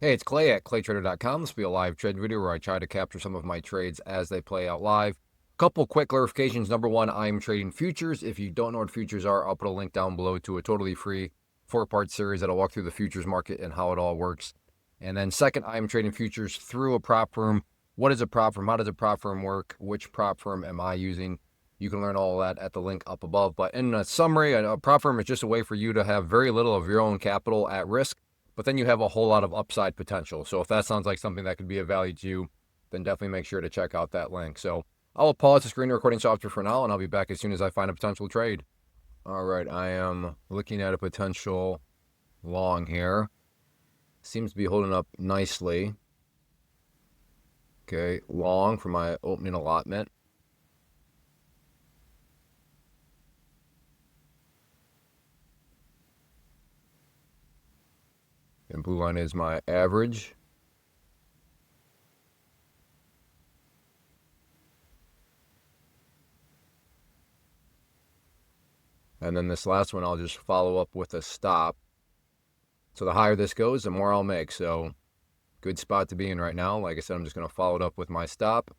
Hey, it's Clay at ClayTrader.com. This will be a live trade video where I try to capture some of my trades as they play out live. Couple quick clarifications. Number one, I'm trading futures. If you don't know what futures are, I'll put a link down below to a totally free 4-part series that'll walk through the futures market and how it all works. And then second, I'm trading futures through a prop firm. What is a prop firm? How does a prop firm work? Which prop firm am I using? You can learn all that at the link up above. But in a summary, a prop firm is just a way for you to have very little of your own capital at risk, but then you have a whole lot of upside potential. So if that sounds like something that could be of value to you, then definitely make sure to check out that link. So I'll pause the screen recording software for now, and I'll be back as soon as I find a potential trade. All right, I am looking at a potential long here. Seems to be holding up nicely. Okay, long for my opening allotment. And blue line is my average. And then this last one, I'll just follow up with a stop. So the higher this goes, the more I'll make. So good spot to be in right now. Like I said, I'm just going to follow it up with my stop.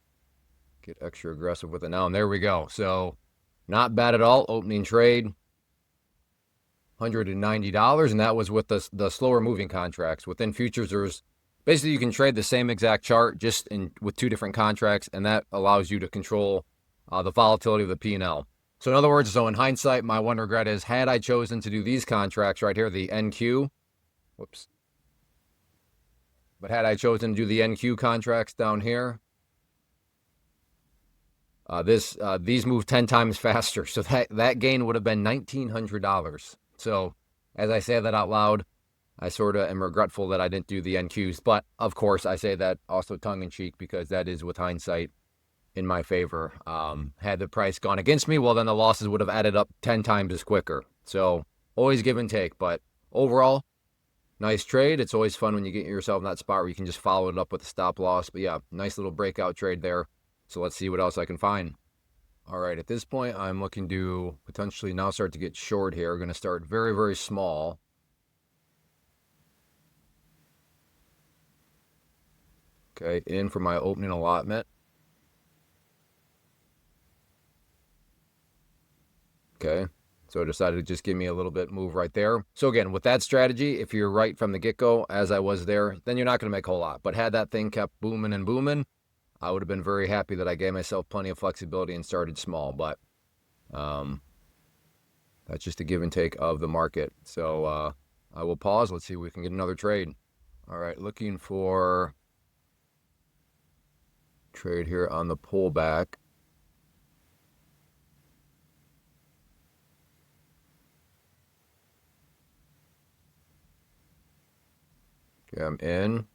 Get extra aggressive with it now. And there we go. So not bad at all. Opening trade, $190. And that was with the slower moving contracts. Within futures, there's basically you can trade the same exact chart just with two different contracts. And that allows you to control the volatility of the P&L. So in other words, so in hindsight, my one regret is had I chosen to do these contracts right here, the NQ, whoops. But had I chosen to do the NQ contracts down here, these move 10 times faster. So that gain would have been $1,900. So as I say that out loud, I sort of am regretful that I didn't do the NQs. But of course, I say that also tongue in cheek because that is with hindsight in my favor. Had the price gone against me, well, then the losses would have added up 10 times as quicker. So always give and take. But overall, nice trade. It's always fun when you get yourself in that spot where you can just follow it up with a stop loss. But yeah, nice little breakout trade there. So let's see what else I can find. All right, at this point, I'm looking to potentially now start to get short here. We're going to start very, very small. Okay, in for my opening allotment. Okay, so I decided to just give me a little bit move right there. So again, with that strategy, if you're right from the get-go, as I was there, then you're not going to make a whole lot. But had that thing kept booming and booming, I would have been very happy that I gave myself plenty of flexibility and started small. But that's just a give and take of the market. So I will pause. Let's see if we can get another trade. All right, looking for trade here on the pullback. Okay, I'm in.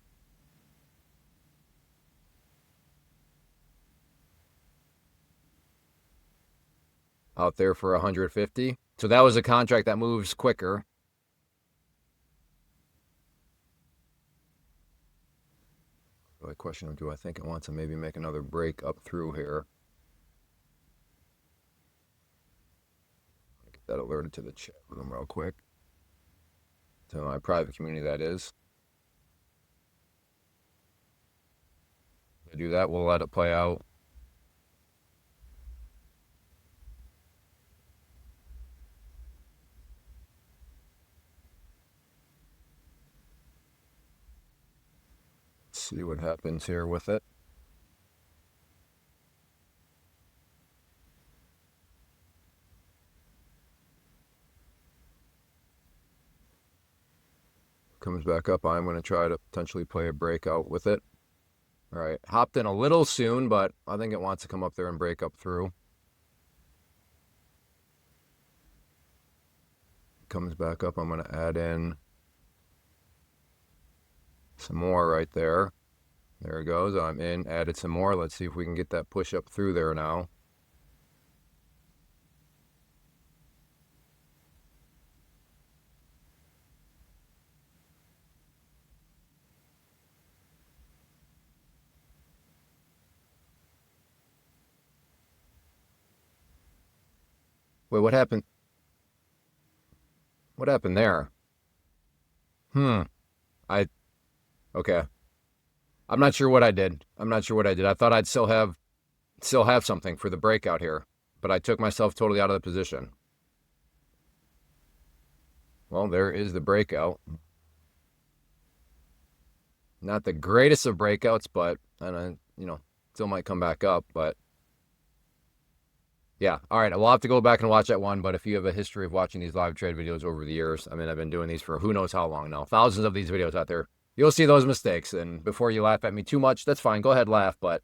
Out there for 150. So that was a contract that moves quicker. The question of, do I think it wants to maybe make another break up through here? Get that alerted to the chat room real quick. To my private community, that is. If I do that, we'll let it play out. Let's see what happens here with it. Comes back up, I'm going to try to potentially play a breakout with it. All right, hopped in a little soon, but I think it wants to come up there and break up through. Comes back up, I'm going to add in some more right there. There it goes. I'm in, added some more. Let's see if we can get that push up through there now. Wait, what happened? What happened there? I Okay. I'm not sure what I did. I'm not sure what I did. I thought I'd still have something for the breakout here, but I took myself totally out of the position. Well, there is the breakout. Not the greatest of breakouts, but still might come back up. But yeah, all right. We'll have to go back and watch that one. But if you have a history of watching these live trade videos over the years, I mean, I've been doing these for who knows how long now, thousands of these videos out there. You'll see those mistakes. And before you laugh at me too much, that's fine. Go ahead, laugh. But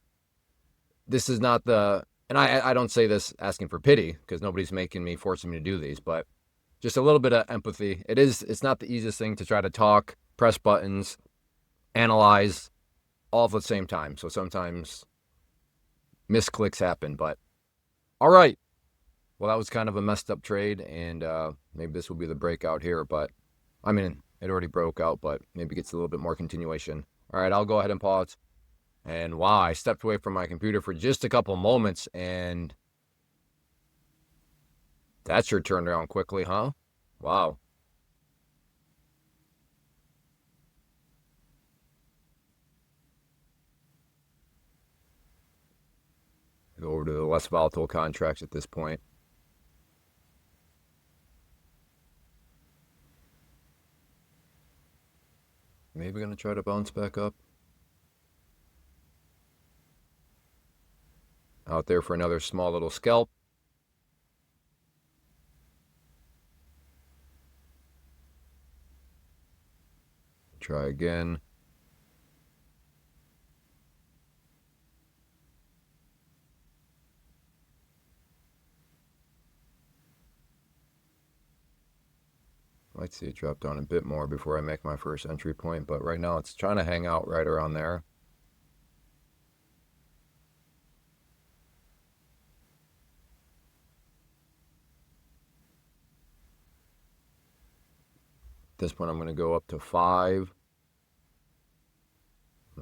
this is not and I don't say this asking for pity because nobody's forcing me to do these, but just a little bit of empathy. It's not the easiest thing to try to talk, press buttons, analyze all at the same time. So sometimes misclicks happen, but all right. Well, that was kind of a messed up trade, and maybe this will be the breakout here, but I mean, it already broke out, but maybe gets a little bit more continuation. All right, I'll go ahead and pause. And wow, I stepped away from my computer for just a couple moments, and that sure turned around quickly, huh? Wow. Go over to the less volatile contracts at this point. Maybe going to try to bounce back up. Out there for another small little scalp. Try again. Might see it drop down a bit more before I make my first entry point, but right now it's trying to hang out right around there. At this point, I'm going to go up to 5.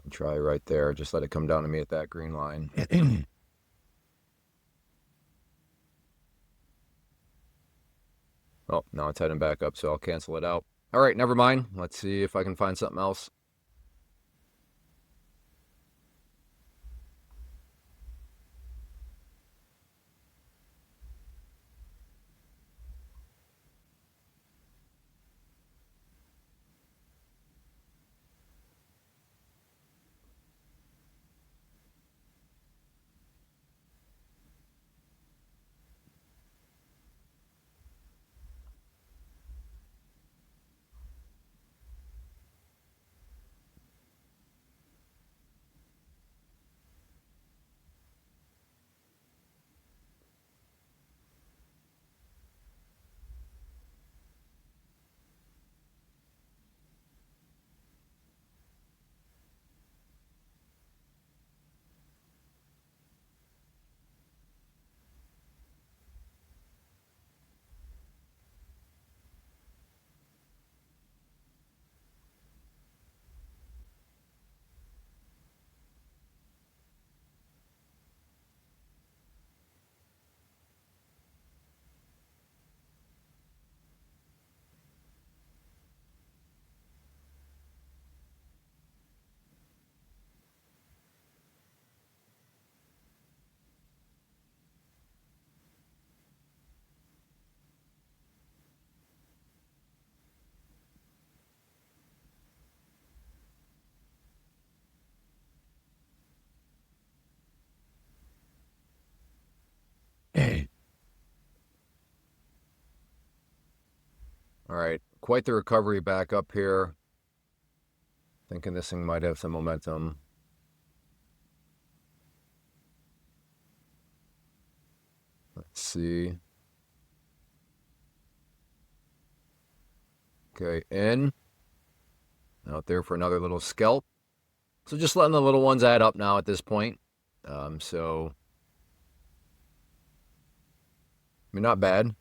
Try right there. Just let it come down to me at that green line. Oh, now it's heading back up, so I'll cancel it out. All right, never mind. Let's see if I can find something else. All right, quite the recovery back up here. Thinking this thing might have some momentum. Let's see. Okay, in. Out there for another little scalp. So just letting the little ones add up now at this point. So, I mean, not bad.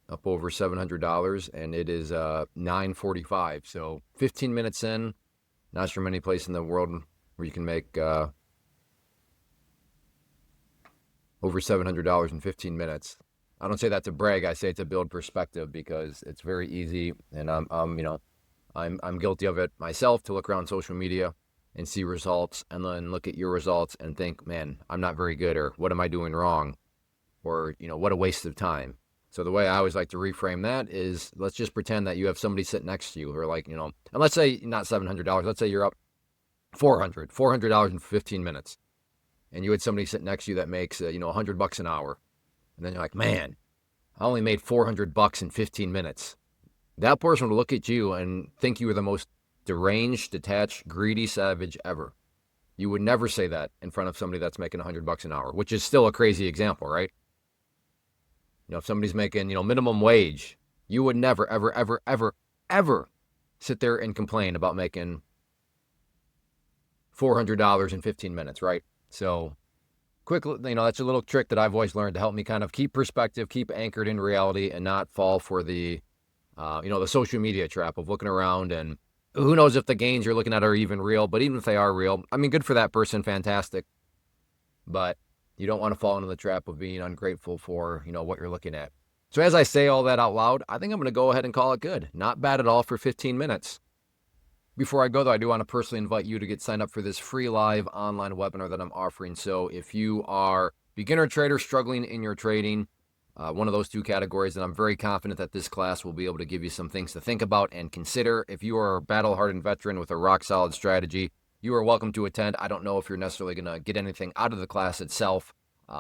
Up over $700, and it is 9:45. So 15 minutes in. Not sure many places in the world where you can make over $700 in 15 minutes. I don't say that to brag. I say it to build perspective because it's very easy, and I'm I'm guilty of it myself, to look around social media and see results and then look at your results and think, man, I'm not very good, or what am I doing wrong? Or, what a waste of time. So the way I always like to reframe that is, let's just pretend that you have somebody sitting next to you, or like, and let's say not $700, let's say you're up $400 in 15 minutes. And you had somebody sitting next to you that makes, $100 an hour. And then you're like, man, I only made $400 in 15 minutes. That person would look at you and think you were the most deranged, detached, greedy savage ever. You would never say that in front of somebody that's making $100 an hour, which is still a crazy example, right? If somebody's making, minimum wage, you would never, ever, ever, ever, ever sit there and complain about making $400 in 15 minutes, right? So quickly, that's a little trick that I've always learned to help me kind of keep perspective, keep anchored in reality, and not fall for the, the social media trap of looking around, and who knows if the gains you're looking at are even real. But even if they are real, I mean, good for that person, fantastic. But you don't want to fall into the trap of being ungrateful for, what you're looking at. So as I say all that out loud, I think I'm going to go ahead and call it good. Not bad at all for 15 minutes. Before I go, though, I do want to personally invite you to get signed up for this free live online webinar that I'm offering. So if you are beginner trader struggling in your trading, one of those two categories, and I'm very confident that this class will be able to give you some things to think about and consider. If you are a battle-hardened veteran with a rock-solid strategy, you are welcome to attend. I don't know if you're necessarily going to get anything out of the class itself.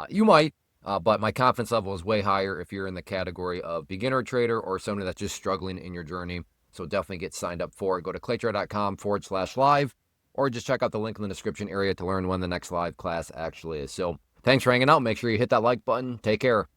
You might, but my confidence level is way higher if you're in the category of beginner trader or somebody that's just struggling in your journey. So definitely get signed up for it. Go to claytrader.com/live, or just check out the link in the description area to learn when the next live class actually is. So thanks for hanging out. Make sure you hit that like button. Take care.